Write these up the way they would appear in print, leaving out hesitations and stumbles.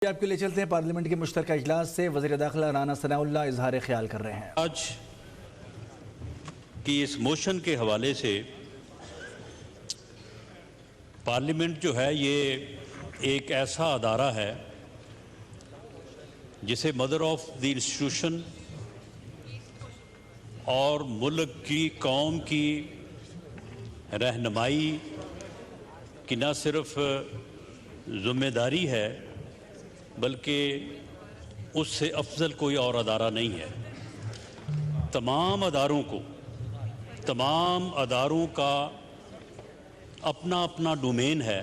आपके लिए चलते हैं। पार्लियामेंट के मुश्तरका इजलास से वज़ीर दाखिला राना सनाउल्लाह इजहार ख्याल कर रहे हैं। आज की इस मोशन के हवाले से पार्लियामेंट जो है ये एक ऐसा अदारा है जिसे मदर ऑफ द इंस्टीट्यूशन और मुल्क की कौम की रहनुमाई की न सिर्फ ज़िम्मेदारी है बल्कि उससे अफजल कोई और अदारा नहीं है। तमाम अदारों का अपना अपना डोमेन है,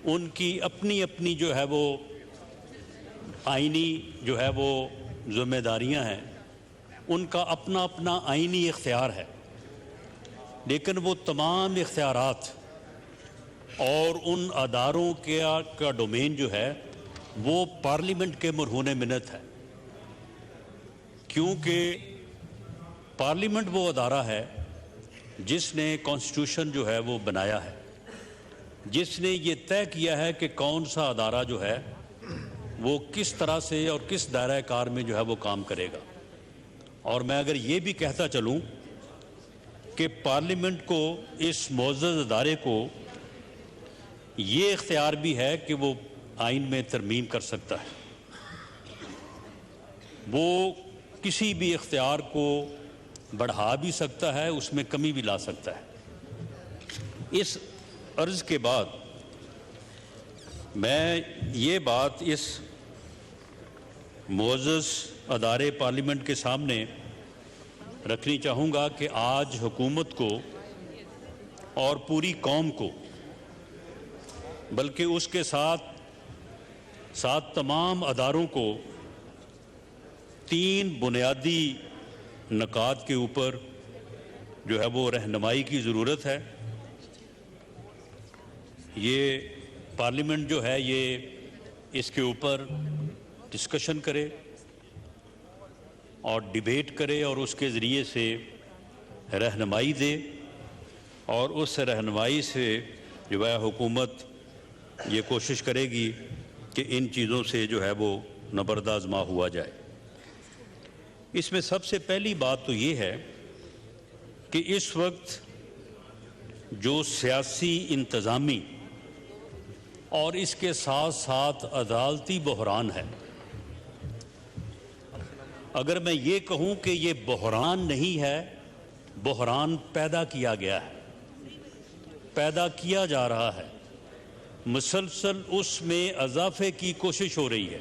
उनकी अपनी अपनी जो है वो आईनी जो है वो ज़िम्मेदारियां हैं, उनका अपना अपना आईनी इख्तियार है। लेकिन वो तमाम इख्तियारात और उन अदारों का डोमेन जो है वो पार्लियामेंट के मरहून मिन्नत है, क्योंकि पार्लियामेंट वो अदारा है जिसने कॉन्स्टिट्यूशन जो है वो बनाया है, जिसने ये तय किया है कि कौन सा अदारा जो है वो किस तरह से और किस दायरा कार में जो है वो काम करेगा। और मैं अगर ये भी कहता चलूँ कि पार्लियामेंट को, इस मुअज़्ज़ज़ अदारे को ये इख्तियार भी है कि वो आइन में तरमीम कर सकता है, वो किसी भी इख्तियार को बढ़ा भी सकता है, उसमें कमी भी ला सकता है। इस अर्ज़ के बाद मैं ये बात इस मुअज़्ज़ज़ अदारे पार्लियामेंट के सामने रखनी चाहूँगा कि आज हुकूमत को और पूरी कौम को, बल्कि उसके साथ तमाम अदारों को 3 बुनियादी नकात के ऊपर जो है वो रहनुमाई की ज़रूरत है। ये पार्लियामेंट जो है ये इसके ऊपर डिस्कशन करे और डिबेट करे और उसके ज़रिए से रहनुमाई दे, और उस रहनुमाई से जो है हुकूमत ये कोशिश करेगी कि इन चीज़ों से जो है वो नबरदाज़मा हुआ जाए। इसमें सबसे पहली बात तो ये है कि इस वक्त जो सियासी इंतज़ामी और इसके साथ साथ अदालती बहरान है, अगर मैं ये कहूँ कि ये बहरान नहीं है, बहरान पैदा किया गया है, पैदा किया जा रहा है, मुसलसल उसमें इजाफे की कोशिश हो रही है।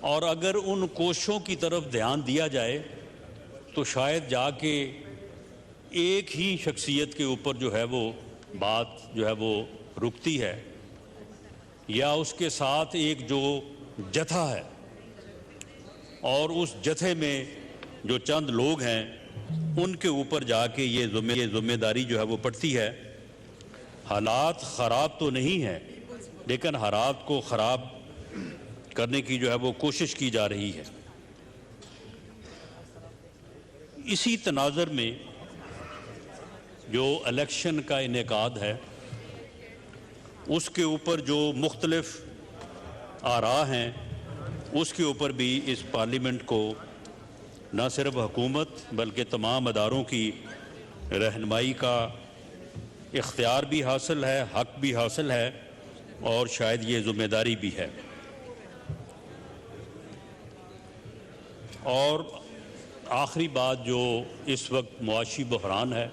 और अगर उन कोशिशों की तरफ ध्यान दिया जाए तो शायद जाके एक ही शख्सियत के ऊपर जो है वो बात जो है वो रुकती है, या उसके साथ एक जो जथा है और उस जथे में जो चंद लोग हैं उनके ऊपर जाके ये जिम्मेदारी जो है वो पड़ती है। हालात ख़राब तो नहीं है, लेकिन हालात को ख़राब करने की जो है वो कोशिश की जा रही है। इसी तनाज़ुर में जो इलेक्शन का इनेकाद है उसके ऊपर जो मुख्तलिफ आरा हैं, उसके ऊपर भी इस पार्लियामेंट को न सिर्फ हुकूमत बल्कि तमाम अदारों की रहनुमाई का इख्तियार भी हासिल है, हक भी हासिल है, और शायद ये ज़िम्मेदारी भी है। और आखिरी बात जो इस वक्त मुआशी बहरान है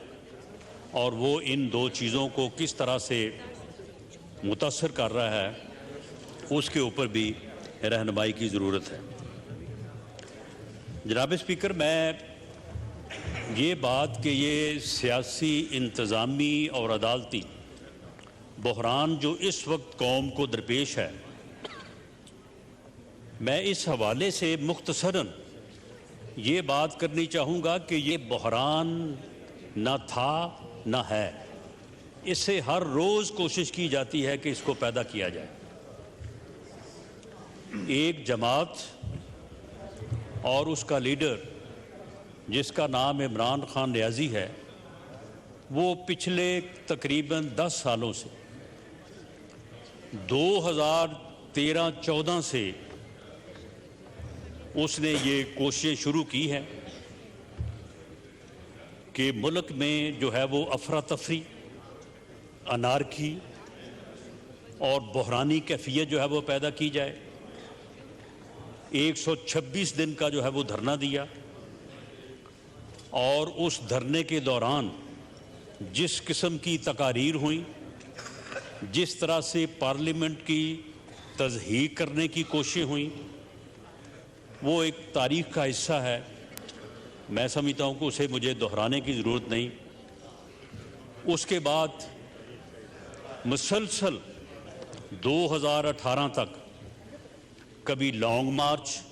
और वो इन 2 चीज़ों को किस तरह से मुतासर कर रहा है, उसके ऊपर भी रहनुमाई की ज़रूरत है। जनाब स्पीकर, मैं ये बात कि ये सियासी, इंतज़ामी और अदालती बहरान जो इस वक्त कौम को दरपेश है, मैं इस हवाले से मुख्तसरन ये बात करनी चाहूँगा कि ये बहरान न था न है। इससे हर रोज़ कोशिश की जाती है कि इसको पैदा किया जाए। एक जमात और उसका लीडर जिसका नाम इमरान खान रियाजी है, वो पिछले तकरीबन 10 सालों से 2013-14 से उसने ये कोशिशें शुरू की हैं कि मुल्क में जो है वो अफरा तफरी, अनारकी और बहरानी कैफियत जो है वो पैदा की जाए। 126 दिन का जो है वो धरना दिया और उस धरने के दौरान जिस किस्म की तकारीर हुई, जिस तरह से पार्लियामेंट की तज़हीक करने की कोशिशें हुई, वो एक तारीख का हिस्सा है। मैं समझता हूँ कि उसे मुझे दोहराने की ज़रूरत नहीं। उसके बाद मुसलसल 2018 तक कभी लॉन्ग मार्च,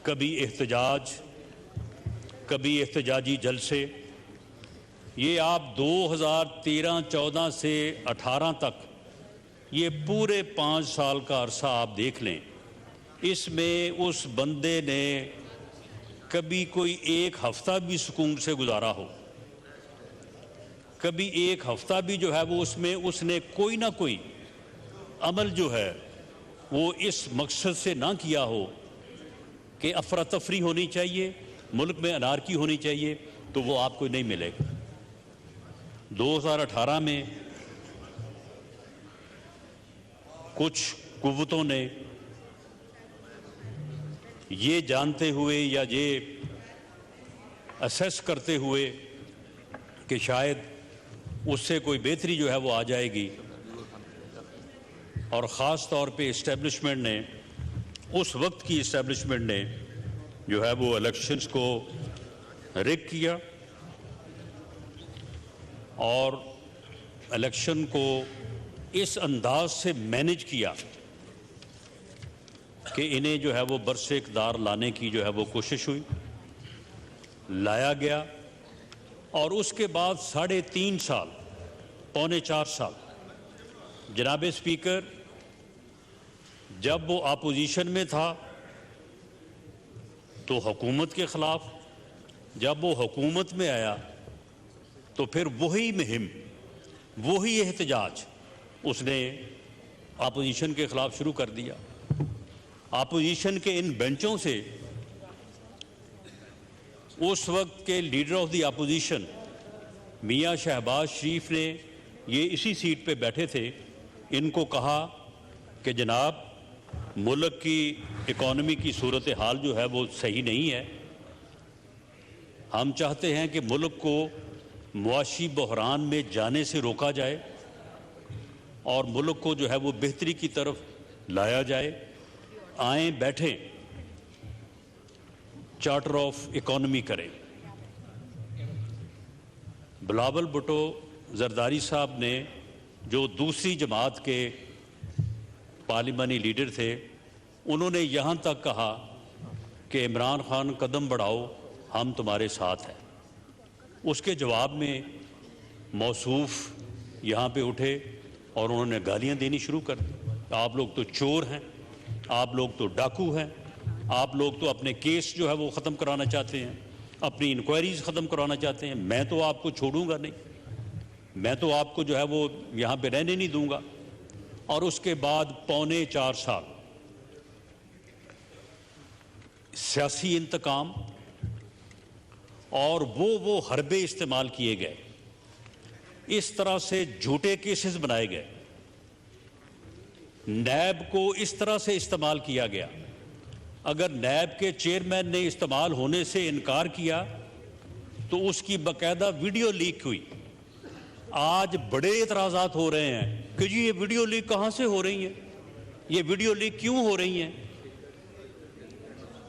कभी एहतजाज, कभी एहतजाजी जलसे। ये आप 2013-14 से 18 तक ये पूरे 5 साल का अरसा आप देख लें। इसमें उस बंदे ने कभी कोई एक हफ्ता भी सुकून से गुजारा हो, कभी एक हफ्ता भी जो है वो उसमें उसने कोई ना कोई अमल जो है वो इस मकसद से ना किया हो कि अफरा तफरी होनी चाहिए, मुल्क में अनारकी होनी चाहिए, तो वो आपको नहीं मिलेगा। 2018 में कुछ कुव्वतों ने ये जानते हुए या ये असेस करते हुए कि शायद उससे कोई बेहतरी जो है वो आ जाएगी, और ख़ास तौर पे इस्टेब्लिशमेंट ने, उस वक्त की इस्टेब्लिशमेंट ने जो है वो इलेक्शंस को रिग किया और इलेक्शन को इस अंदाज से मैनेज किया कि इन्हें जो है वो बरसे इक़्तिदार लाने की जो है वो कोशिश हुई, लाया गया। और उसके बाद 3.5 साल, पौने 4 साल जनाब स्पीकर, जब वो अपोजिशन में था तो हुकूमत के ख़िलाफ़, जब वो हुकूमत में आया तो फिर वही मुहिम, वही एहतजाज उसने अपोजिशन के ख़िलाफ़ शुरू कर दिया। अपोजिशन के इन बेंचों से उस वक्त के लीडर ऑफ द अपोजिशन मियां शहबाज शरीफ ने, ये इसी सीट पे बैठे थे, इनको कहा कि जनाब मुल्क की इकॉनमी की सूरत हाल जो है वो सही नहीं है, हम चाहते हैं कि मुल्क को मुआशी बहरान में जाने से रोका जाए और मुल्क को जो है वो बेहतरी की तरफ लाया जाए। आए बैठें, चार्टर ऑफ इकॉनमी करें। बिलावल भुट्टो जरदारी साहब ने, जो दूसरी जमात के पार्लिमानी लीडर थे, उन्होंने यहाँ तक कहा कि इमरान खान कदम बढ़ाओ, हम तुम्हारे साथ हैं। उसके जवाब में मौसूफ यहाँ पे उठे और उन्होंने गालियाँ देनी शुरू कर दी। आप लोग तो चोर हैं, आप लोग तो डाकू हैं, आप लोग तो अपने केस जो है वो ख़त्म कराना चाहते हैं, अपनी इंक्वायरीज ख़त्म कराना चाहते हैं। मैं तो आपको छोड़ूंगा नहीं, मैं तो आपको जो है वो यहाँ पे रहने नहीं दूंगा। और उसके बाद पौने 4 साल सियासी इंतकाम और वो हरबे इस्तेमाल किए गए, इस तरह से झूठे केसेस बनाए गए, नैब को इस तरह से इस्तेमाल किया गया। अगर नैब के चेयरमैन ने इस्तेमाल होने से इनकार किया तो उसकी बाकायदा वीडियो लीक हुई। आज बड़े एतराज़ात हो रहे हैं कि जी ये वीडियो लीक कहाँ से हो रही है, ये वीडियो लीक क्यों हो रही हैं।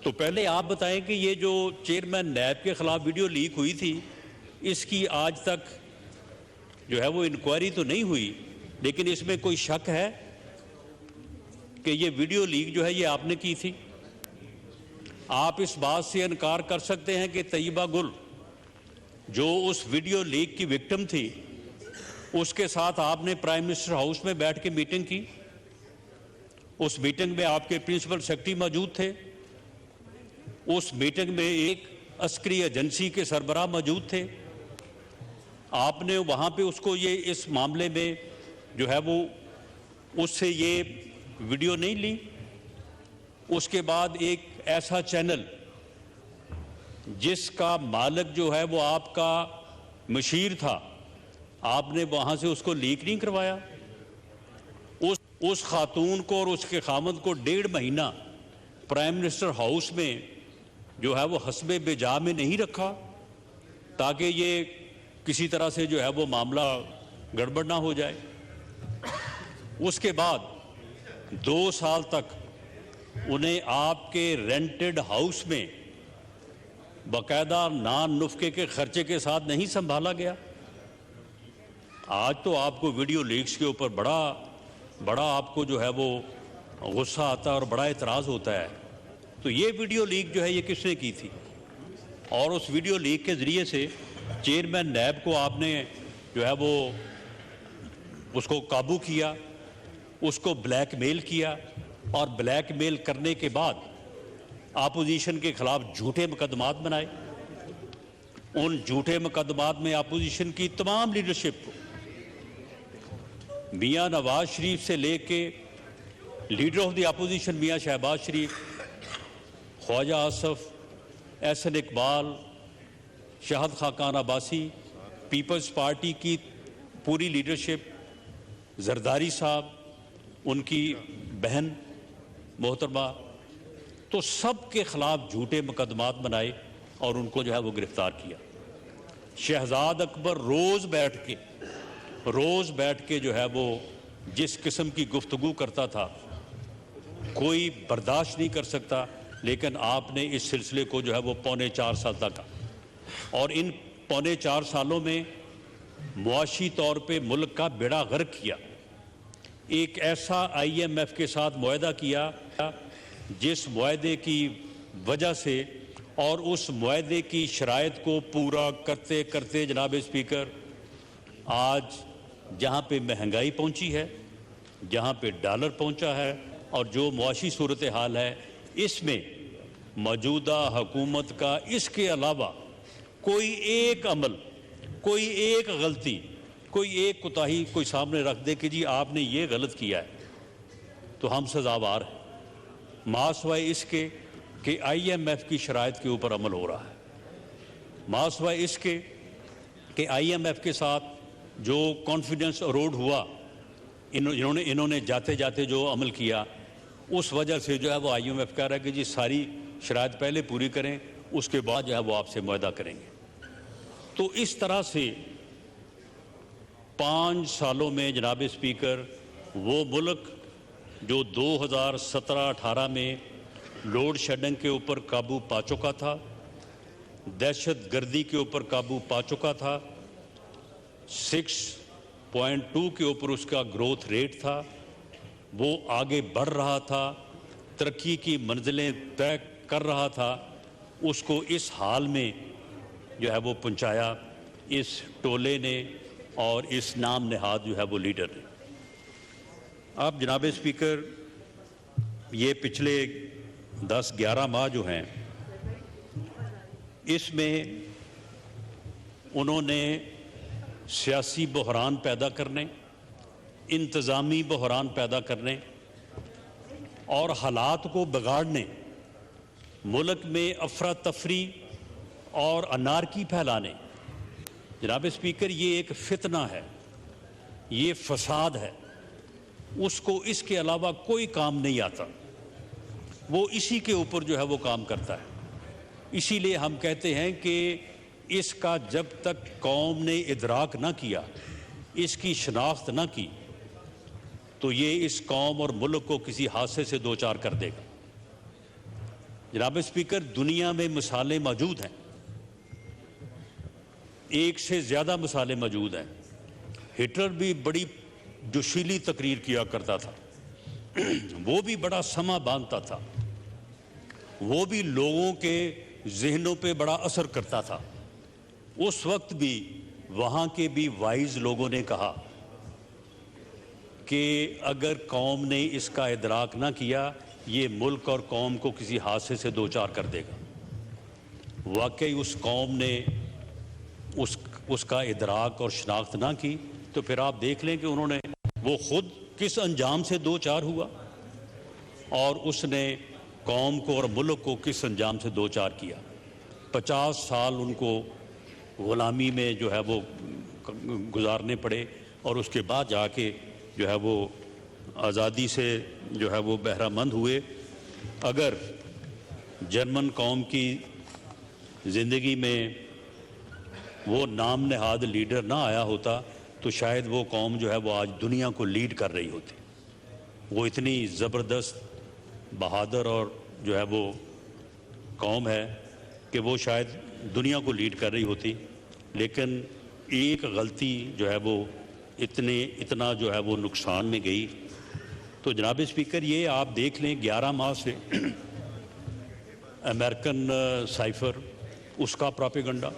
तो पहले आप बताएं कि ये जो चेयरमैन नैब के ख़िलाफ़ वीडियो लीक हुई थी, इसकी आज तक जो है वो इंक्वायरी तो नहीं हुई, लेकिन इसमें कोई शक है कि ये वीडियो लीक जो है ये आपने की थी। आप इस बात से इनकार कर सकते हैं कि तैयबा गुल जो उस वीडियो लीक की विक्टिम थी, उसके साथ आपने प्राइम मिनिस्टर हाउस में बैठ के मीटिंग की। उस मीटिंग में आपके प्रिंसिपल सेक्रेटरी मौजूद थे, उस मीटिंग में एक अस्करी एजेंसी के सरबराह मौजूद थे। आपने वहाँ पे उसको ये इस मामले में जो है वो उससे ये वीडियो नहीं ली। उसके बाद एक ऐसा चैनल जिसका मालिक जो है वो आपका मशीर था, आपने वहाँ से उसको लीक नहीं करवाया। उस खातून को और उसके खामद को 1.5 महीना प्राइम मिनिस्टर हाउस में जो है वो हस्बे बेजा में नहीं रखा, ताकि ये किसी तरह से जो है वो मामला गड़बड़ ना हो जाए। उसके बाद 2 साल तक उन्हें आपके रेंटेड हाउस में बाकायदा नान नुस्खे के खर्चे के साथ नहीं संभाला गया। आज तो आपको वीडियो लीक्स के ऊपर बड़ा आपको जो है वो गुस्सा आता है और बड़ा एतराज़ होता है। तो ये वीडियो लीक जो है ये किसने की थी? और उस वीडियो लीक के ज़रिए से चेयरमैन नैब को आपने जो है वो उसको काबू किया, उसको ब्लैकमेल किया, और ब्लैकमेल करने के बाद अपोजिशन के खिलाफ झूठे मुकदमात बनाए। उन झूठे मुकदमात में अपोजिशन की तमाम लीडरशिप को, मियां नवाज शरीफ से लेके लीडर ऑफ द अपोजिशन मियां शहबाज शरीफ, ख्वाजा आसफ, एहसन इकबाल, शहद खाकान अब्बासी, पीपल्स पार्टी की पूरी लीडरशिप, जरदारी साहब, उनकी बहन मोहतरमा, तो सब के खिलाफ झूठे मुकदमात बनाए और उनको जो है वो गिरफ्तार किया। शहजाद अकबर रोज़ बैठ के जो है वो जिस किस्म की गुफ्तगू करता था कोई बर्दाश्त नहीं कर सकता, लेकिन आपने इस सिलसिले को जो है वो 3.25 साल तक, और इन 3.25 सालों में मुआशी तौर पे मुल्क का बेड़ा गर्क किया। एक ऐसा IMF के साथ मुआहदा किया जिस मुआहदे की वजह से और उस मुआहदे की शराइत को पूरा करते करते जनाब स्पीकर, आज जहाँ पे महंगाई पहुँची है, जहाँ पे डॉलर पहुँचा है और जो मुआशी सूरत हाल है, इसमें मौजूदा हुकूमत का इसके अलावा कोई एक अमल, कोई एक गलती, कोई एक कोताही कोई सामने रख दे कि जी आपने ये गलत किया है, तो हम सजावार हैं, मासवाए इसके कि IMF की शराइत के ऊपर अमल हो रहा है, मासवाए इसके कि IMF के साथ जो कॉन्फिडेंस अरोड हुआ, इन्होंने जाते जाते जो अमल किया, उस वजह से जो है वो IMF कह रहा है कि जी सारी शराइत पहले पूरी करें, उसके बाद जो है वो आपसे मुआहदा करेंगे। तो इस तरह से 5 सालों में जनाब स्पीकर वो मुल्क जो 2017-18 में लोड शेडिंग के ऊपर काबू पा चुका था, दहशत गर्दी के ऊपर काबू पा चुका था, 6.2 के ऊपर उसका ग्रोथ रेट था, वो आगे बढ़ रहा था, तरक्की की मंजिलें तय कर रहा था, उसको इस हाल में जो है वो पहुंचाया इस टोले ने और इस नाम नहाद जो है वो लीडर ने। आप जनाब स्पीकर, ये पिछले 10-11 माह जो हैं, इसमें उन्होंने सियासी बहरान पैदा करने, इंतज़ामी बहरान पैदा करने और हालात को बिगाड़ने, मुल्क में अफरा तफरी और अनारकी फैलाने। जनाब स्पीकर, ये एक फितना है, ये फसाद है, उसको इसके अलावा कोई काम नहीं आता, वो इसी के ऊपर जो है वो काम करता है। इसीलिए हम कहते हैं कि इसका जब तक कौम ने इदराक ना किया, इसकी शनाख्त ना की, तो ये इस कौम और मुल्क को किसी हादसे से दो चार कर देगा। जनाब स्पीकर, दुनिया में मिसालें मौजूद हैं, एक से ज़्यादा मिसालें मौजूद हैं। हिटलर भी बड़ी जोशीली तकरीर किया करता था, वो भी बड़ा समा बांधता था, वो भी लोगों के जहनों पे बड़ा असर करता था। उस वक्त भी वहाँ के भी वाइज लोगों ने कहा कि अगर कौम ने इसका इदराक ना किया, ये मुल्क और कौम को किसी हादसे से दो चार कर देगा। वाकई उस कौम ने उसका इदराक और शनाख्त ना की, तो फिर आप देख लें कि उन्होंने वो खुद किस अंजाम से दो चार हुआ। और उसने कौम को और मुल्क को किस अंजाम से दो चार किया। 50 साल उनको ग़ुलामी में जो है वो गुजारने पड़े और उसके बाद जाके जो है वो आज़ादी से जो है वो बहरामंद हुए। अगर जर्मन कौम की ज़िंदगी में वो नाम नहाद लीडर ना आया होता तो शायद वो कौम जो है वो आज दुनिया को लीड कर रही होती। वो इतनी ज़बरदस्त, बहादुर और जो है वो कौम है कि वो शायद दुनिया को लीड कर रही होती। लेकिन एक गलती जो है वो इतना जो है वो नुकसान में गई। तो जनाब स्पीकर, ये आप देख लें 11 माह से अमेरिकन साइफर, उसका प्रोपेगेंडा,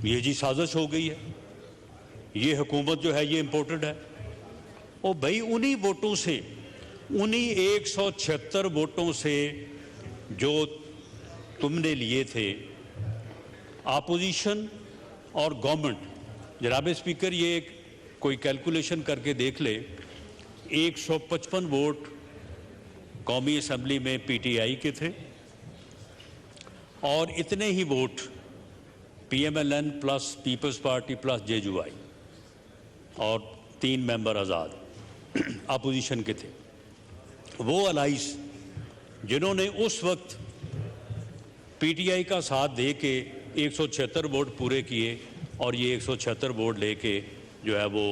ये जी साजिश हो गई है, ये हुकूमत जो है ये इम्पोर्टेड है। और भाई उन्हीं वोटों से, उन्हीं 176 वोटों से जो तुमने लिए थे, अपोजिशन और गवर्नमेंट, जनाब स्पीकर ये एक कोई कैलकुलेशन करके देख ले, 155 वोट कौमी असम्बली में पीटीआई के थे और इतने ही vote PMLN plus People's Party plus JUI और 3 मेंबर आज़ाद अपोजिशन के थे। वो अलाइस जिन्होंने उस वक्त पीटीआई का साथ दे के 176 वोट पूरे किए और ये 176 वोट लेके जो है वो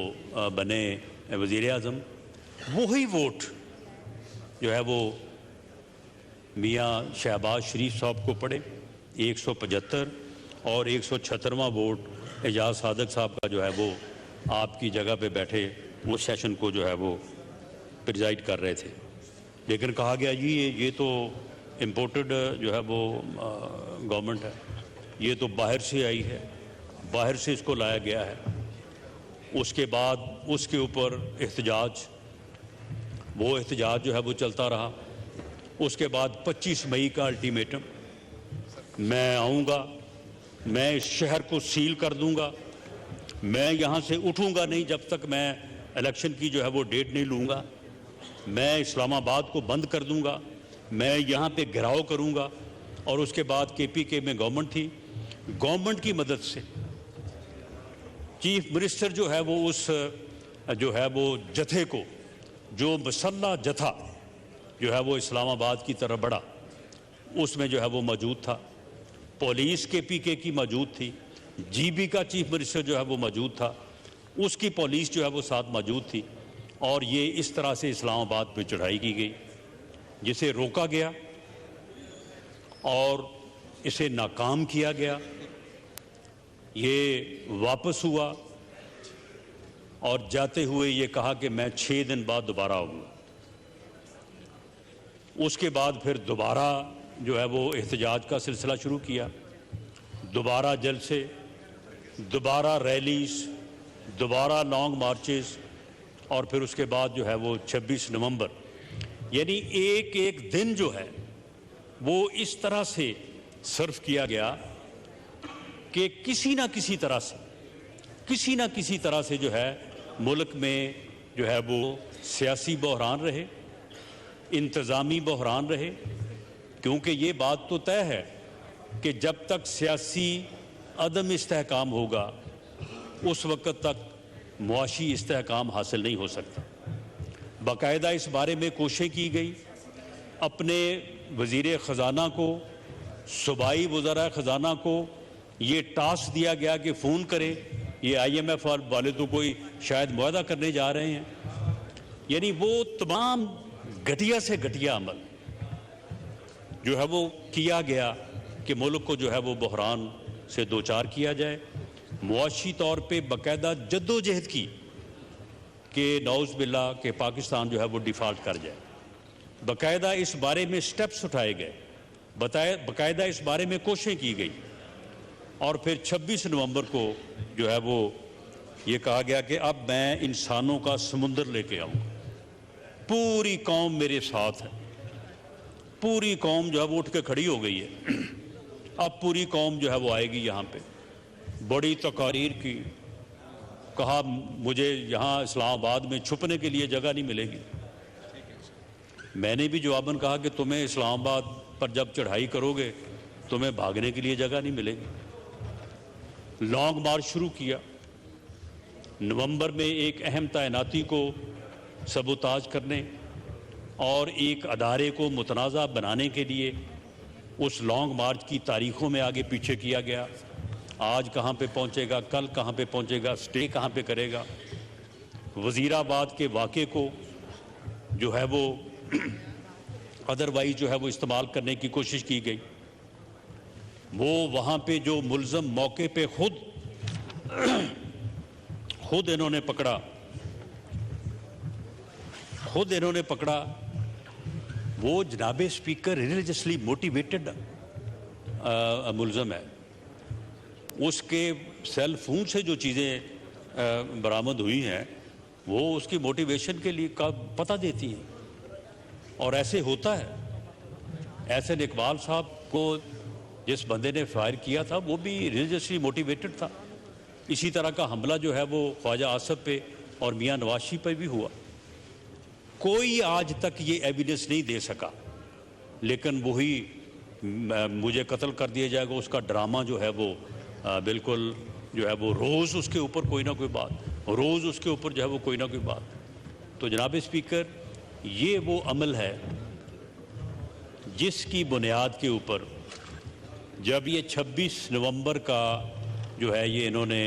बने वज़ीर आज़म, वही वोट जो है वो मियाँ शहबाज शरीफ साहब को पड़े 175 और 176वां वोट एजाज सादक साहब का जो है वो आपकी जगह पे बैठे वो सेशन को जो है वो प्रिजाइड कर रहे थे। लेकिन कहा गया जी ये तो इम्पोर्टेड जो है वो गवर्नमेंट है, ये तो बाहर से आई है, बाहर से इसको लाया गया है। उसके बाद उसके ऊपर एहतजाज, वो एहतजाज जो है वो चलता रहा। उसके बाद 25 मई का अल्टीमेटम, मैं आऊँगा, मैं इस शहर को सील कर दूँगा, मैं यहाँ से उठूँगा नहीं जब तक मैं इलेक्शन की जो है वो डेट नहीं लूँगा, मैं इस्लामाबाद को बंद कर दूँगा, मैं यहाँ पे घेराव करूँगा। और उसके बाद केपीके में गवर्नमेंट थी, गवर्नमेंट की मदद से चीफ मिनिस्टर जो है वो उस जो है वो जथे को, जो मसल्ला जथा जो है वो इस्लामाबाद की तरफ बढ़ा, उसमें जो है वो मौजूद था। पुलिस केपीके की मौजूद थी, जीबी का चीफ मिनिस्टर जो है वो मौजूद था, उसकी पुलिस जो है वो साथ मौजूद थी। और ये इस तरह से इस्लामाबाद पे चढ़ाई की गई, जिसे रोका गया और इसे नाकाम किया गया। ये वापस हुआ और जाते हुए ये कहा कि मैं 6 दिन बाद दोबारा आऊँगा। उसके बाद फिर दोबारा जो है वो एहतजाज का सिलसिला शुरू किया, दोबारा जलसे, दोबारा रैलीज, दोबारा लॉन्ग मार्चेस और फिर उसके बाद जो है वो 26 नवंबर, यानी एक एक दिन जो है वो इस तरह से सर्व किया गया कि किसी ना किसी तरह से जो है मुल्क में जो है वो सियासी बहरान रहे, इंतज़ामी बहरान रहे। क्योंकि ये बात तो तय है कि जब तक सियासी अदम इस्तेहकाम होगा उस वक़्त तक मुआशी इस्तेहकाम हासिल नहीं हो सकता। बाकायदा इस बारे में कोशिश की गई, अपने वज़ीर ख़जाना को, सूबाई वज़राए ख़जाना को ये टास्क दिया गया कि फ़ोन करें, ये IMF और वाले तो कोई शायद मुआहदा करने जा रहे हैं। यानी वो तमाम घटिया से घटिया अमल जो है वो किया गया कि मुल्क को जो है वो बहरान से दो चार किया जाए। मुआशी तौर पे बाकायदा जद्दोजहद की कि नौज़ बिल्ला के पाकिस्तान जो है वो डिफ़ॉल्ट कर जाए। बाकायदा इस बारे में स्टेप्स उठाए गए, बाकायदा इस बारे में कोशिशें की गई। और फिर 26 नवंबर को जो है वो ये कहा गया कि अब मैं इंसानों का समुंदर लेके आऊँगा, पूरी कौम मेरे साथ है। पूरी कौम जो है वो उठ के खड़ी हो गई है। अब पूरी कौम जो है वो आएगी यहाँ पे। बड़ी तकारीर की, कहा मुझे यहाँ इस्लामाबाद में छुपने के लिए जगह नहीं मिलेगी। मैंने भी जवाबन कहा कि तुम्हें इस्लामाबाद पर जब चढ़ाई करोगे तुम्हें भागने के लिए जगह नहीं मिलेगी। लॉन्ग मार्च शुरू किया। नवंबर में एक अहम तैनाती को सबूताज करने और एक अदारे को मुतनाज़ा बनाने के लिए उस लॉन्ग मार्च की तारीखों में आगे पीछे किया गया। आज कहाँ पे पहुँचेगा, कल कहाँ पे पहुँचेगा, स्टे कहाँ पे करेगा। वज़ीराबाद के वाक़े को जो है वो अदरवाइज जो है वो इस्तेमाल करने की कोशिश की गई। वो वहाँ पे जो मुल्ज़म मौके पे खुद इन्होंने पकड़ा वो जनाबे स्पीकर रिलीजियसली मोटिवेटेड मुल्ज़म है। उसके सेल फोन से जो चीज़ें बरामद हुई हैं वो उसकी मोटिवेशन के लिए का पता देती हैं। और ऐसे होता है। एहसन इकबाल साहब को जिस बंदे ने फायर किया था वो भी रिलीजियसली मोटिवेटेड था। इसी तरह का हमला जो है वो ख्वाजा आसफ पे और मियां नवाज पे भी हुआ। कोई आज तक ये एविडेंस नहीं दे सका, लेकिन वही मुझे कत्ल कर दिया जाएगा उसका ड्रामा जो है वो बिल्कुल जो है वो रोज़ उसके ऊपर कोई ना कोई बात, रोज़ उसके ऊपर जो है वो कोई ना कोई बात। तो जनाब स्पीकर, ये वो अमल है जिसकी बुनियाद के ऊपर जब ये 26 नवंबर का जो है ये इन्होंने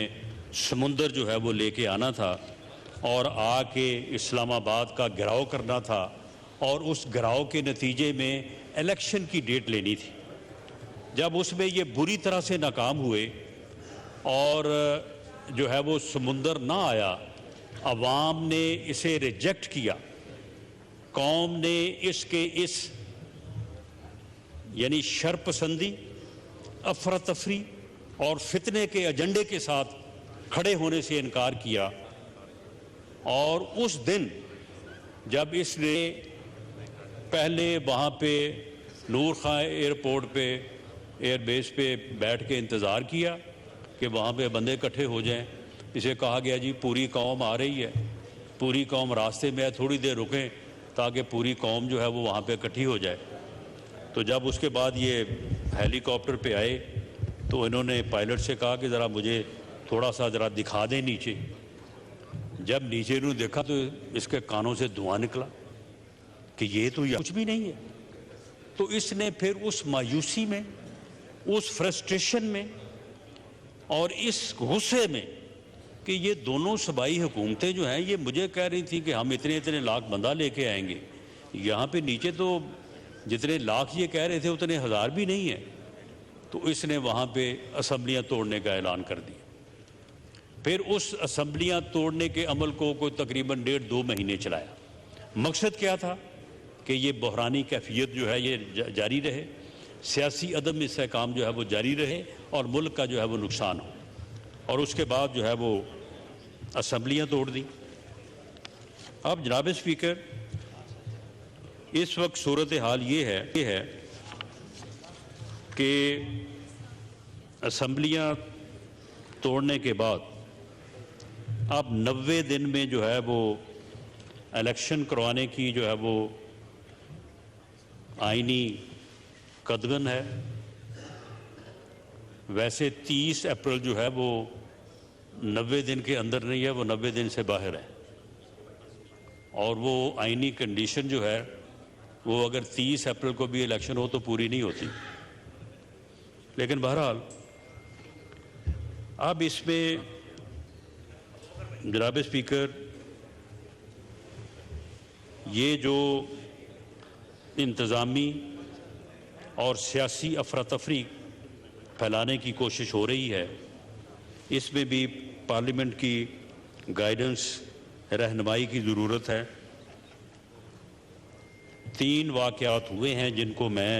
समुंदर जो है वो लेके आना था और आके इस्लामाबाद का घेराव करना था और उस घेराव के नतीजे में इलेक्शन की डेट लेनी थी। जब उसमें ये बुरी तरह से नाकाम हुए और जो है वो समुंदर ना आया, अवाम ने इसे रिजेक्ट किया, कौम ने इसके इस यानी शरपसंदी, अफरा तफरी और फितने के एजेंडे के साथ खड़े होने से इनकार किया। और उस दिन जब इसने पहले वहाँ पे नूर खां एयरपोर्ट पे एयरबेस पे बैठ के इंतज़ार किया कि वहाँ पे बंदे इकट्ठे हो जाएं, इसे कहा गया जी पूरी कौम आ रही है, पूरी कौम रास्ते में है, थोड़ी देर रुकें ताकि पूरी कौम जो है वो वहाँ पे इकट्ठी हो जाए। तो जब उसके बाद ये हेलीकॉप्टर पे आए तो इन्होंने पायलट से कहा कि ज़रा मुझे थोड़ा सा ज़रा दिखा दें नीचे। जब नीचे इन्होंने देखा तो इसके कानों से धुआं निकला कि ये तो कुछ भी नहीं है। तो इसने फिर उस मायूसी में, उस फ्रस्ट्रेशन में और इस गुस्से में कि ये दोनों सूबाई हुकूमतें जो हैं ये मुझे कह रही थी कि हम इतने इतने लाख बंदा लेके आएंगे, यहाँ पे नीचे तो जितने लाख ये कह रहे थे उतने हज़ार भी नहीं है। तो इसने वहाँ पे असम्बलियाँ तोड़ने का ऐलान कर दिया। फिर उस असम्बलियाँ तोड़ने के अमल को कोई तकरीबन 1.5-2 महीने चलाया। मकसद क्या था कि ये बहरानी कैफियत जो है ये जारी रहे, सियासी अदम इस्तेहकाम जो है वो जारी रहे और मुल्क का जो है वो नुकसान हो। और उसके बाद जो है वो असम्बलियाँ तोड़ दी। अब जनाब स्पीकर, इस वक्त सूरत हाल ये है कि असम्बलियाँ तोड़ने के बाद अब 90 दिन में जो है वो इलेक्शन करवाने की जो है वो आईनी कदगन है। वैसे 30 अप्रैल जो है वो 90 दिन के अंदर नहीं है, वो 90 दिन से बाहर है। और वो आईनी कंडीशन जो है वो अगर 30 अप्रैल को भी इलेक्शन हो तो पूरी नहीं होती। लेकिन बहरहाल अब इसमें जनाब स्पीकर ये जो इंतज़ामी और सियासी अफरा तफरी फैलाने की कोशिश हो रही है, इसमें भी पार्लियामेंट की गाइडेंस, रहनुमाई की ज़रूरत है। 3 वाक़यात हुए हैं जिनको मैं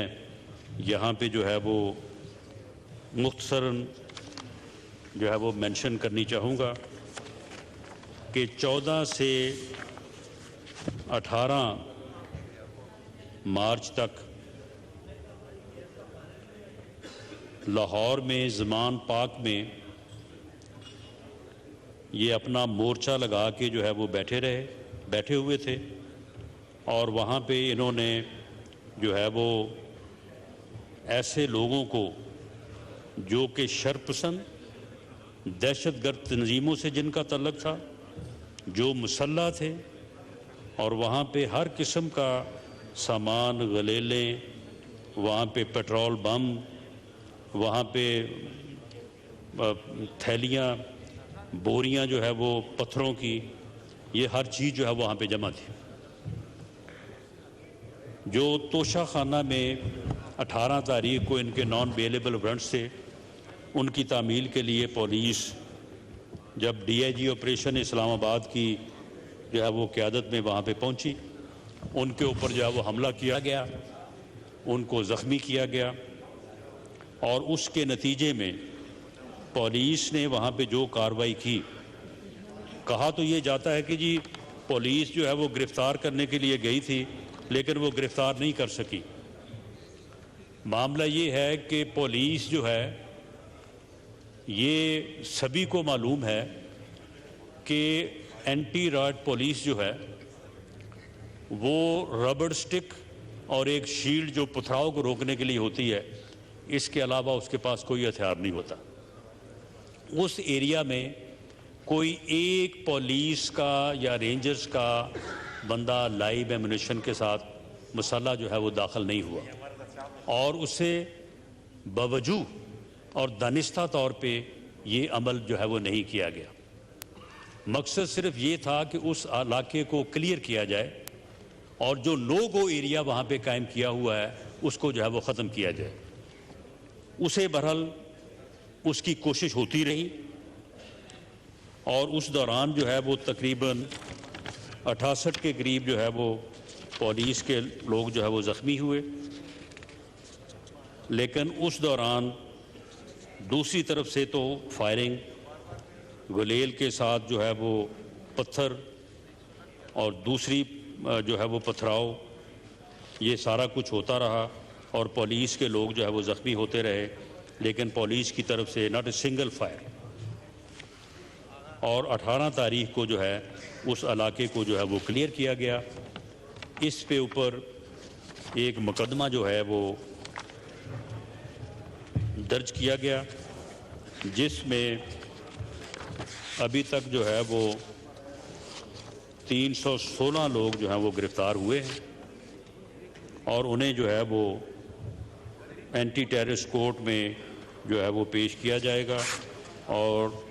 यहाँ पे जो है वो मुख्तसरन जो है वो मेंशन करनी चाहूँगा कि 14 से 18 मार्च तक लाहौर में ज़मान पाक में ये अपना मोर्चा लगा के जो है वो बैठे हुए थे और वहाँ पे इन्होंने जो है वो ऐसे लोगों को जो कि शरपसंद दहशतगर्द तंजीमों से जिनका तल्लुक़ था, जो मुसल्लह थे, और वहाँ पे हर किस्म का सामान, गलेले, वहाँ पे पेट्रोल बम, वहाँ पे थैलियाँ, बोरियाँ जो है वो पत्थरों की, ये हर चीज़ जो है वहाँ पे जमा थी। जो तोशा खाना में 18 तारीख को इनके नॉन बेलेबल वारंट्स थे, उनकी तामील के लिए पुलिस जब DIG ऑपरेशन इस्लामाबाद की जो है वो क़यादत में वहाँ पे पहुँची, उनके ऊपर जो है वो हमला किया गया, उनको ज़ख्मी किया गया, और उसके नतीजे में पुलिस ने वहाँ पे जो कार्रवाई की, कहा तो ये जाता है कि जी पुलिस जो है वो गिरफ़्तार करने के लिए गई थी, लेकिन वो गिरफ़्तार नहीं कर सकी। मामला ये है कि पुलिस जो है, ये सभी को मालूम है कि एंटी राइट पुलिस जो है वो रबड़ स्टिक और एक शील्ड जो पथराव को रोकने के लिए होती है, इसके अलावा उसके पास कोई हथियार नहीं होता। उस एरिया में कोई एक पुलिस का या रेंजर्स का बंदा लाइव एम्यूनिशन के साथ मसाला जो है वो दाखिल नहीं हुआ, और उससे बावजूद और दानिस्ता तौर पे ये अमल जो है वो नहीं किया गया। मकसद सिर्फ ये था कि उस इलाके को क्लियर किया जाए और जो नो गो एरिया वहाँ पे कायम किया हुआ है उसको जो है वो ख़त्म किया जाए। उसे बहरहाल उसकी कोशिश होती रही, और उस दौरान जो है वो तकरीबन 68 के करीब जो है वो पुलिस के लोग जो है वो ज़ख्मी हुए। लेकिन उस दौरान दूसरी तरफ से तो फायरिंग, गुलेल के साथ जो है वो पत्थर और दूसरी जो है वो पथराव, ये सारा कुछ होता रहा, और पुलिस के लोग जो है वो ज़ख्मी होते रहे, लेकिन पुलिस की तरफ से नॉट ए सिंगल फायर। और 18 तारीख को जो है उस इलाके को जो है वो क्लियर किया गया। इस पे ऊपर एक मुकदमा जो है वो दर्ज किया गया, जिसमें अभी तक जो है वो 316 लोग जो हैं वो गिरफ़्तार हुए हैं, और उन्हें जो है वो एंटी टेररिस्ट कोर्ट में जो है वो पेश किया जाएगा, और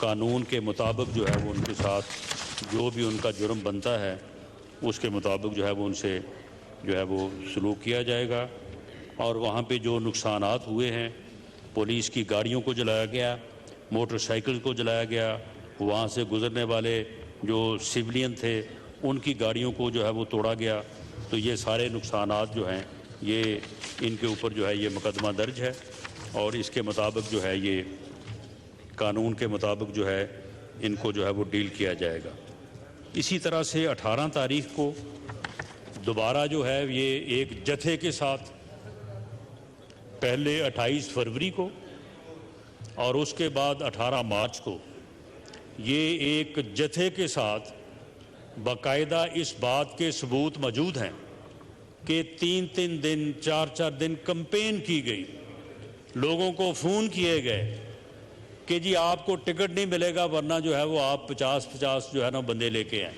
कानून के मुताबिक जो है वो उनके साथ जो भी उनका जुर्म बनता है उसके मुताबिक जो है वो उनसे जो है वो सलूक किया जाएगा। और वहाँ पे जो नुकसानात हुए हैं, पुलिस की गाड़ियों को जलाया गया, मोटरसाइकिल को जलाया गया, वहाँ से गुज़रने वाले जो सिविलियन थे उनकी गाड़ियों को जो है वो तोड़ा गया, तो ये सारे नुकसानात जो हैं ये इनके ऊपर जो है ये मुकदमा दर्ज है, और इसके मुताबिक जो है ये कानून के मुताबिक जो है इनको जो है वो डील किया जाएगा। इसी तरह से 18 तारीख को दोबारा जो है ये एक जत्थे के साथ, पहले 28 फरवरी को और उसके बाद 18 मार्च को, ये एक जत्थे के साथ बाकायदा इस बात के सबूत मौजूद हैं कि 3-3 दिन 4-4 दिन कैंपेन की गई, लोगों को फ़ोन किए गए कि जी आपको टिकट नहीं मिलेगा, वरना जो है वो आप 50-50 जो है ना बंदे लेके आए,